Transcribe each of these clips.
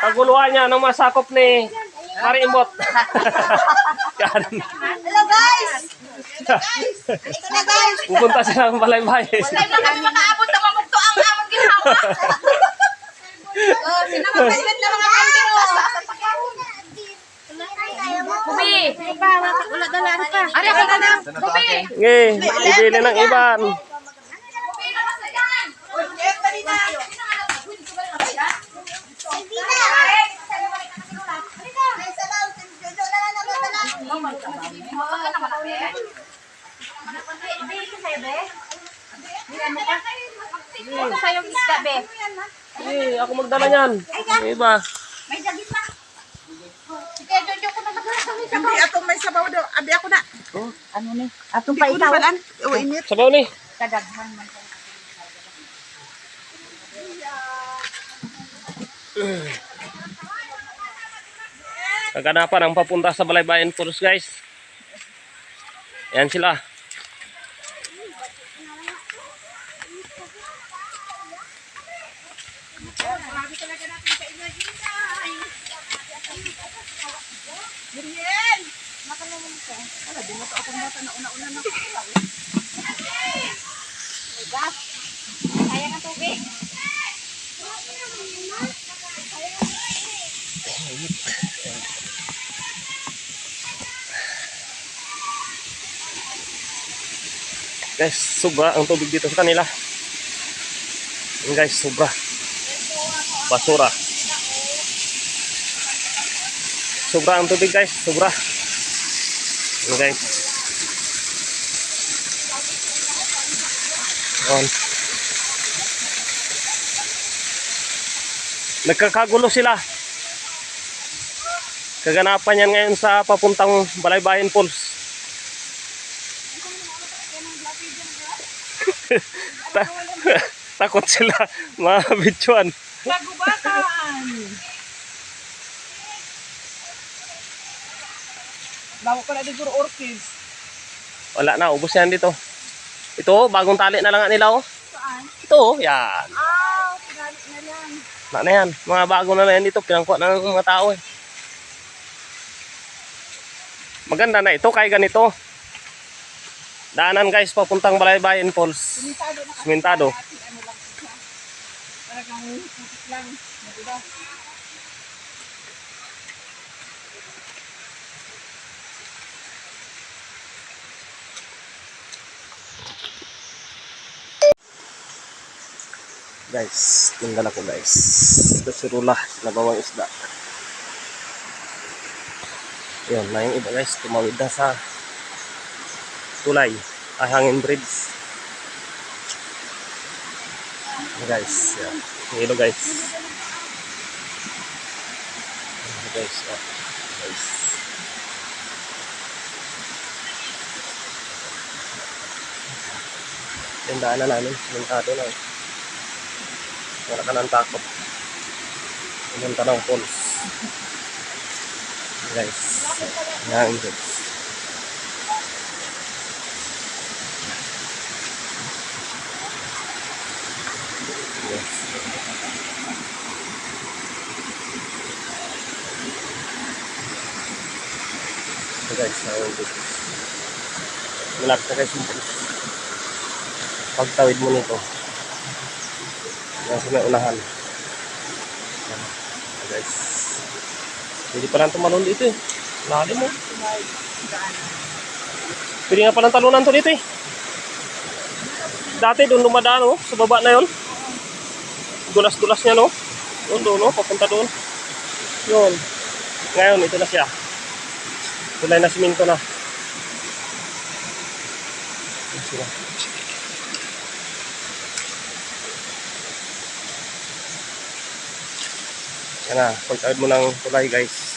Kaguluhan niya ng masakop ni Mari Imot. Hello guys! Ito na guys! Pupunta sila ng balay-bahay. Wala na kami makaabot na mamugto ang among ginawa. Sinamagpagpag na mga kandiro. Bubi! Wala na lang pa. Ari ako na lang. Bubi! Ibili ng iban. Bubi na mas na yan! Ako magdala niyan. Iba. May dagit na. Sige, Jojo ko na nagkakami sa Hindi, atong may sabaw daw. Abi ako na. ano ni? Atong Hindi ko na balan. O, init. Sabaw ni. Kadaghan man. Kaganapan ang papunta sa Balaybayan Falls, guys. Ayan sila. Kaya ng tubig. Guys, sobra ang tubig dito sa kanila. Ayan guys, sobra. Basura. Sobra ang tubig guys, sobra. Ayan guys. Ayan. Nagkakagulo sila. Kaganapan yan ngayon sa papuntang Balaybayan Falls. Takot sila mga bitsuan. Pagubatan. Bago ko na siguro orchids. Wala na, ubos yan dito. Ito, bagong tali na lang nila oh. Saan? Ito, yan. Pinalik na lang. Na yan, mga bago na yan dito, pinangkuha na ng mga tao eh. Maganda na ito, kaya ganito. Daanan guys, papuntang Balaybayan Falls. Simentado. Ano lang siya. Talagang putik lang. Diba? Guys, tingnan ako guys. Kasirula, nabawang isda. Yun, na yung iba guys, tumawid na sa tulay, Hangin Bridge. Guys, yan. Hilo guys. Guys, guys. Yung daanan namin, simentado na eh. Wala ka ng takot. Pumunta ng falls. Guys, Hangin Bridge. Yes. So guys, Hangin Bridge. Malapit na guys yung falls. Pagtawid mo nito, yan sa may unahan. Guys, hindi pa lang tumalon dito eh. Lalim mo. Pwede nga palang talunan to dito eh. Dati doon dumadaan oh, sa baba na yun. Dulas-dulas niya no. Doon no, papunta doon. Yun. Ngayon, ito na siya. Tulay na siminto na. Ito sila. Yan na, pagtawid mo ng tulay guys.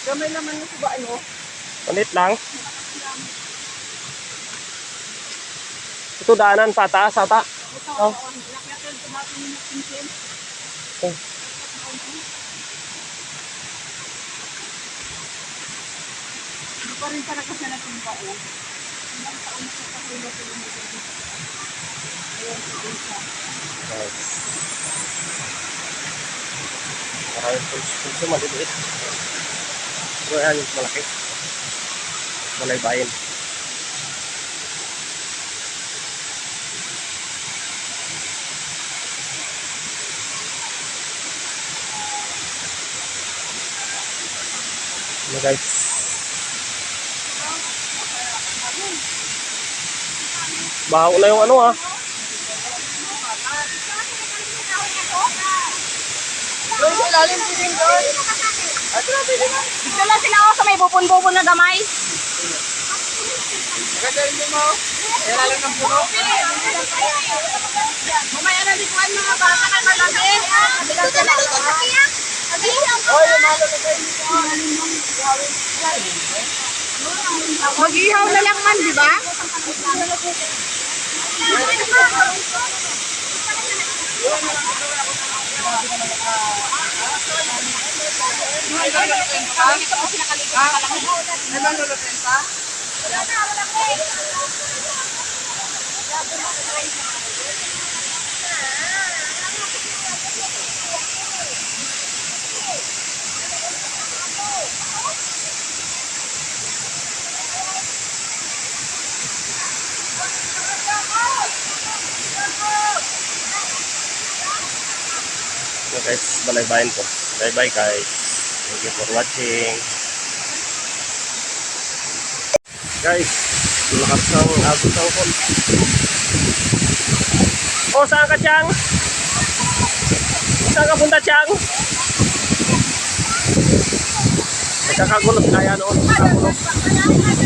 Gamay naman yung suba, ano? Ulit lang. Ito daanan pataas ata. Oh. Lakyatan, tumating yung pinsin. Oh. Hindi pa rin talaga siya natumba o. Ilang taon na siya kahulog sa lumito. Ayan, siya. Guys. Maraming pulso maliliit. Pero yan yung malaki. Malaybayin. Ano guys? Baho na yung ano ah. Doon sa ilalim din doon. Dito lang sila ako sa may bupon-bupon na gamay. Maganda rin mo. Ilalim ng puno. Mamaya na likuan mga bata kay malaki. Dito na dito sa kiya. Oy, malo na kayo dito. Mag-ihaw na lang man, di ba? May manlulutin pa? So guys, balaybayin ko. Bye bye guys. Thank you for watching. Guys, lakas ng agos ang kon. Oh, saan ka, Chang? Saan ka punta, Chang? Nagkakagulo kaya noon.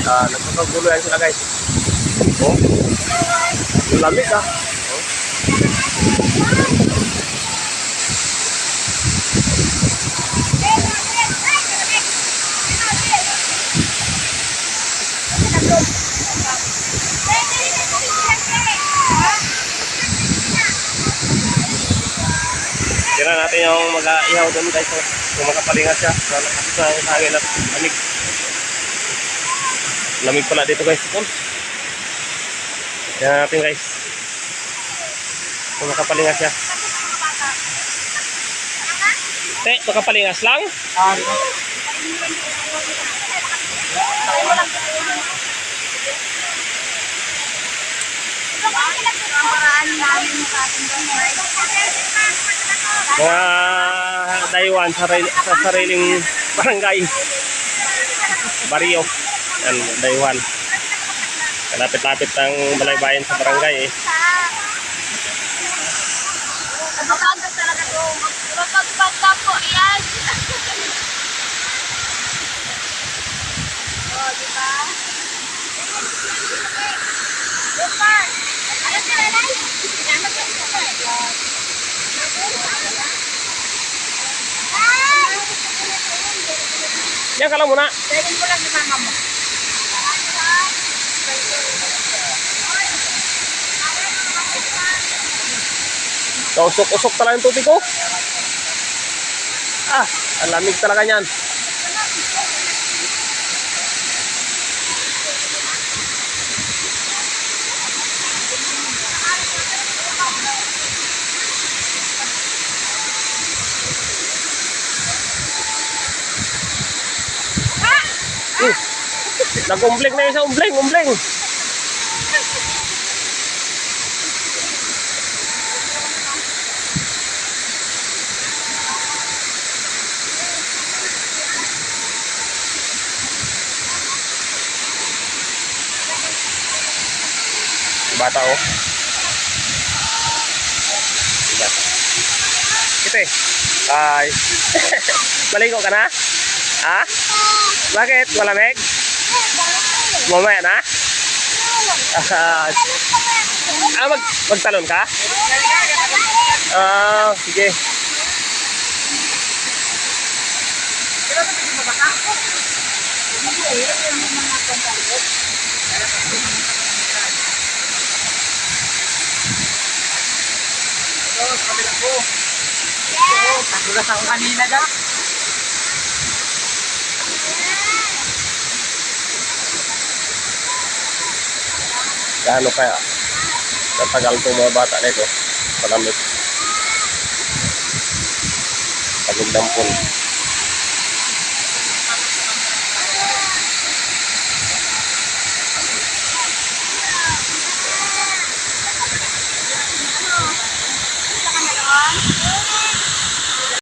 Nagkakagulo yan sila guys. Oh, lamig ah. Oh. Tira natin yung mag-ihaw doon guys. Kung makapalingat siya. Sa hangin at lamig. Lamig pala dito guys. Tira natin guys. Kung makapalingat siya. Makapalingas lang? Mga daywan sa sariling barangay. Barrio. Yan, daywan. Kalapit-lapit ng balaybayan sa barangay eh. Mapagod talaga to. Mapagpagda po yan. Oh, diba? Diba? Ano sila na? Sinamag yung Yan ka lang muna. Pwede mo lang ni mama mo. Kausok-usok talaga yung tubig ko. Ah, ang lamig talaga niyan. Nag-umbling na yung sa umbling. Bata oh. Diba? Ito eh. Ay. Maligo ka na? Ha? Bakit? Malamig? Mamaya na? Magtalon ka? Sige. Ito, sa kabila ko. Nagulas ako kanina dyan. Gaano kaya tatagal itong mga bata na ito? Palamig. Pagod dampon.